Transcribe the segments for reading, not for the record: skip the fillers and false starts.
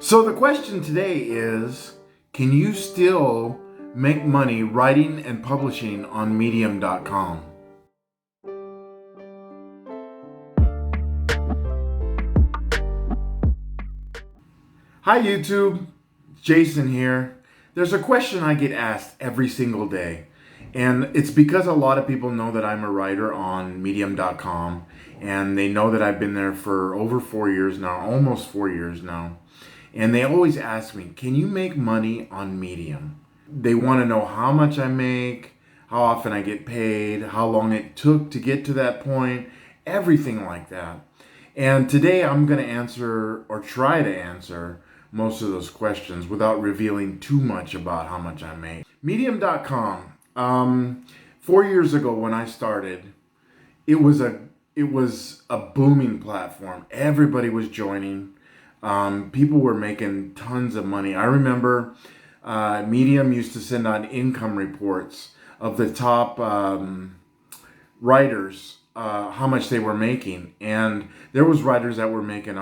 So the question today is, can you still make money writing and publishing on medium.com? Hi YouTube, Jason here. There's a question I get asked every single day, and it's because a lot of people know that I'm a writer on medium.com, and they know that I've been there for over 4 years now, almost 4 years now. And they always ask me, can you make money on Medium? They want to know how much I make, how often I get paid, how long it took to get to that point, everything like that. And today I'm going to answer, or try to answer, most of those questions without revealing too much about how much I make. Medium.com. 4 years ago when I started, it was a booming platform. Everybody was joining. People were making tons of money. I remember Medium used to send out income reports of the top writers, how much they were making, and there was writers that were making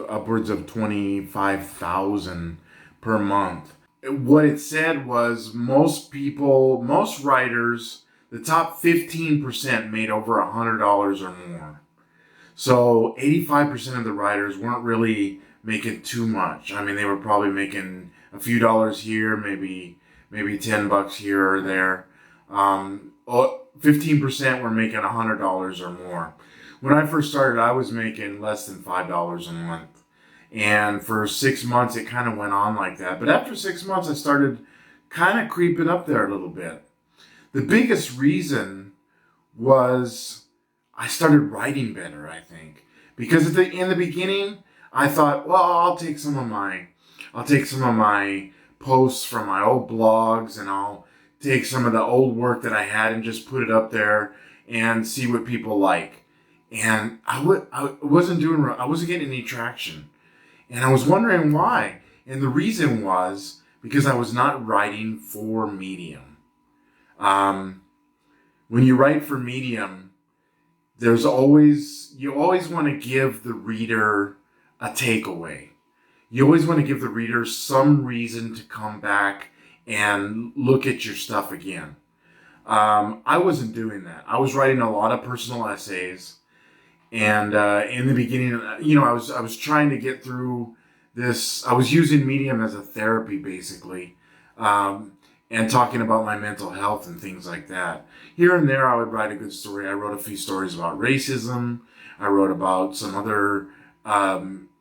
upwards of 25,000 per month. What it said was most writers, the top 15% made over $100 or more. So 85% of the writers weren't really making too much. I mean, they were probably making a few dollars here, maybe $10 here or there. 15% were making $100 or more. When I first started, I was making less than $5 a month. And for 6 months, it kind of went on like that. But after 6 months, I started kind of creeping up there a little bit. The biggest reason was I started writing better, I think. Because in the beginning, I thought, well, I'll take some of my posts from my old blogs, and I'll take some of the old work that I had and just put it up there and see what people like. And I wasn't getting any traction. And I was wondering why. And the reason was because I was not writing for Medium. When you write for Medium, you always want to give the reader a takeaway. You always want to give the reader some reason to come back and look at your stuff again. I wasn't doing that. I was writing a lot of personal essays, and in the beginning, I was trying to get through this. I was using Medium as a therapy, basically. And talking about my mental health and things like that. Here and there, I would write a good story. I wrote a few stories about racism. I wrote about some other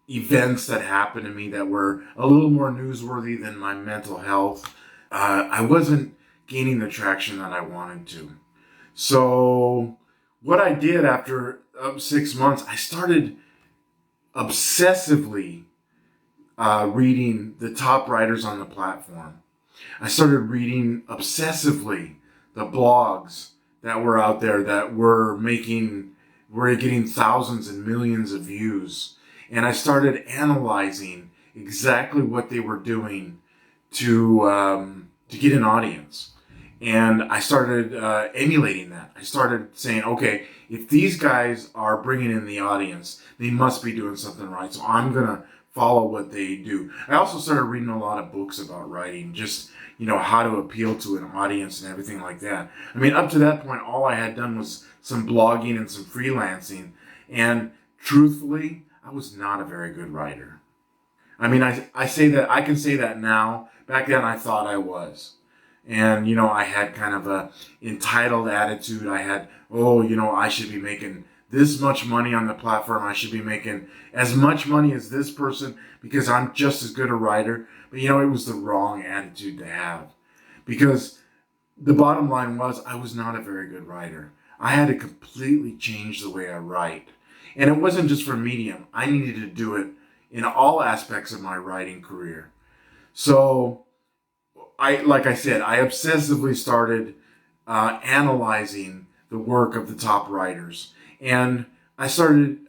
events that happened to me that were a little more newsworthy than my mental health. I wasn't gaining the traction that I wanted to. So what I did after 6 months, I started obsessively reading the top writers on the platform. I started reading obsessively the blogs that were out there that were getting thousands and millions of views. And I started analyzing exactly what they were doing to get an audience. And I started emulating that. I started saying, okay, if these guys are bringing in the audience, they must be doing something right. So I'm going to follow what they do. I also started reading a lot of books about writing, just, how to appeal to an audience and everything like that. I mean, up to that point, all I had done was some blogging and some freelancing. And truthfully, I was not a very good writer. I mean, I can say that now. Back then, I thought I was. And, I had kind of a entitled attitude. I had, I should be making this much money on the platform. I should be making as much money as this person because I'm just as good a writer. But it was the wrong attitude to have, because the bottom line was I was not a very good writer. I had to completely change the way I write. And it wasn't just for Medium. I needed to do it in all aspects of my writing career. So like I said, I obsessively started analyzing the work of the top writers. And I started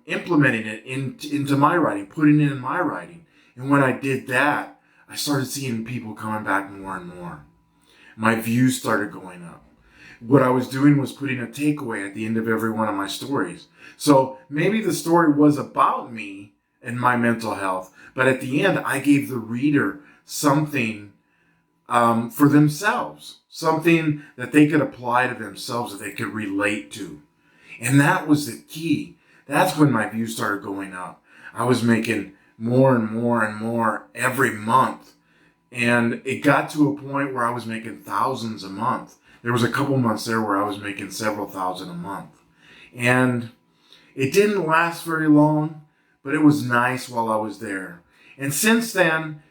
implementing it into my writing, putting it in my writing. And when I did that, I started seeing people coming back more and more. My views started going up. What I was doing was putting a takeaway at the end of every one of my stories. So maybe the story was about me, and my mental health. But at the end, I gave the reader something for themselves, something that they could apply to themselves, that they could relate to. And that was the key. That's when my views started going up. I was making more and more and more every month. And it got to a point where I was making thousands a month. There was a couple months there where I was making several thousand a month. And it didn't last very long, but it was nice while I was there. And since then,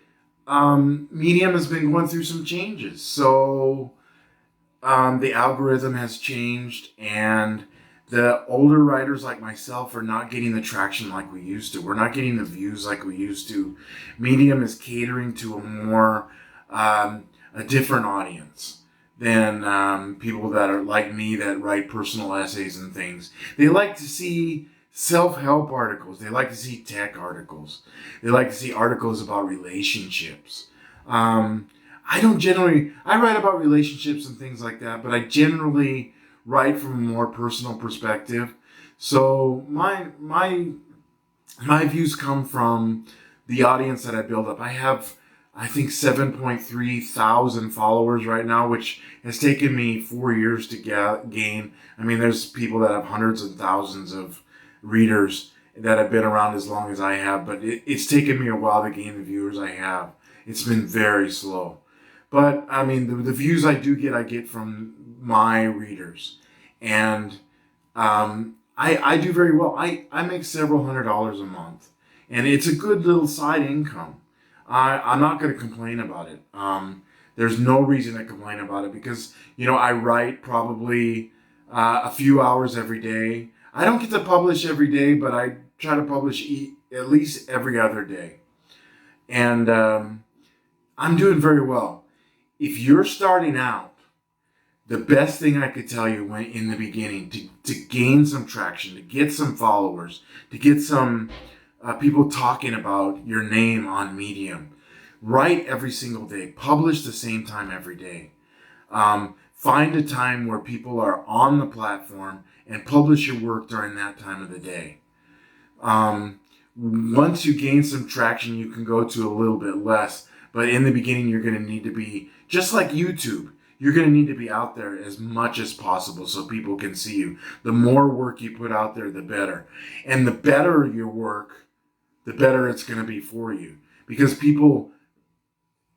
Medium has been going through some changes. So the algorithm has changed, and the older writers like myself are not getting the traction like we used to. We're not getting the views like we used to. Medium is catering to a more, a different audience than people that are like me that write personal essays and things. They like to see self-help articles. They like to see tech articles. They like to see articles about relationships. I write about relationships and things like that, but I generally write from a more personal perspective. So my views come from the audience that I build up. I have, I think, 7.3 thousand followers right now, which has taken me 4 years to gain. I mean, there's people that have hundreds and thousands of readers that have been around as long as I have, but it's taken me a while to gain the viewers I have. It's been very slow. But I mean, the views I get from my readers. And I do very well. I make several $100s a month. And it's a good little side income. I'm not going to complain about it. There's no reason to complain about it because, I write probably a few hours every day. I don't get to publish every day, but I try to publish at least every other day. And I'm doing very well. If you're starting out, the best thing I could tell you in the beginning to gain some traction, to get some followers, to get some people talking about your name on Medium, write every single day, publish the same time every day. Find a time where people are on the platform and publish your work during that time of the day. Once you gain some traction, you can go to a little bit less. But in the beginning, you're going to need to be, just like YouTube, you're going to need to be out there as much as possible so people can see you. The more work you put out there, the better. And the better your work, the better it's going to be for you. Because people,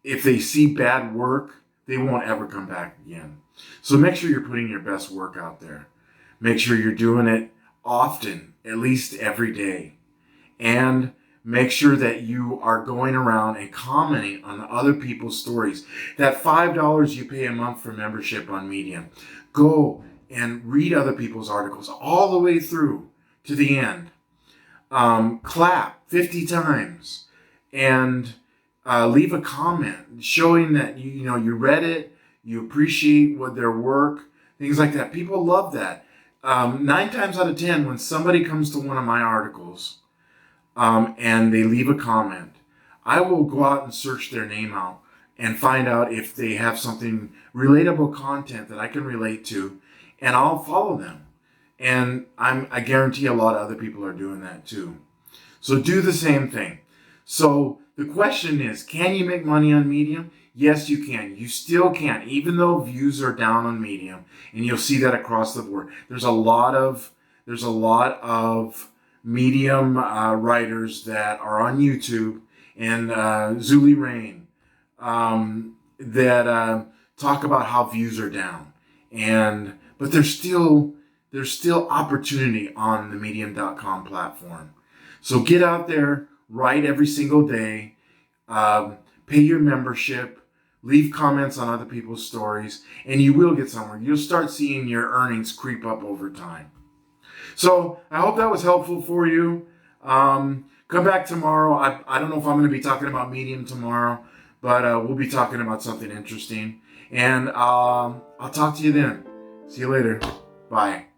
if they see bad work, they won't ever come back again. So make sure you're putting your best work out there. Make sure you're doing it often, at least every day. And make sure that you are going around and commenting on other people's stories. That $5 you pay a month for membership on Medium, go and read other people's articles all the way through to the end. Clap 50 times and leave a comment showing that you read it, you appreciate their work, things like that. People love that. 9 times out of 10, when somebody comes to one of my articles, and they leave a comment, I will go out and search their name out and find out if they have something relatable content that I can relate to, and I'll follow them. And I guarantee a lot of other people are doing that too. So do the same thing. So the question is, can you make money on Medium? Yes, you can. You still can, even though views are down on Medium, and you'll see that across the board. There's a lot of Medium writers that are on YouTube, and Zuli Rain that talk about how views are down, but there's still opportunity on the Medium.com platform. So get out there, write every single day, pay your membership, leave comments on other people's stories, and you will get somewhere. You'll start seeing your earnings creep up over time. So I hope that was helpful for you. Come back tomorrow. I don't know if I'm going to be talking about Medium tomorrow, but we'll be talking about something interesting. And I'll talk to you then. See you later. Bye.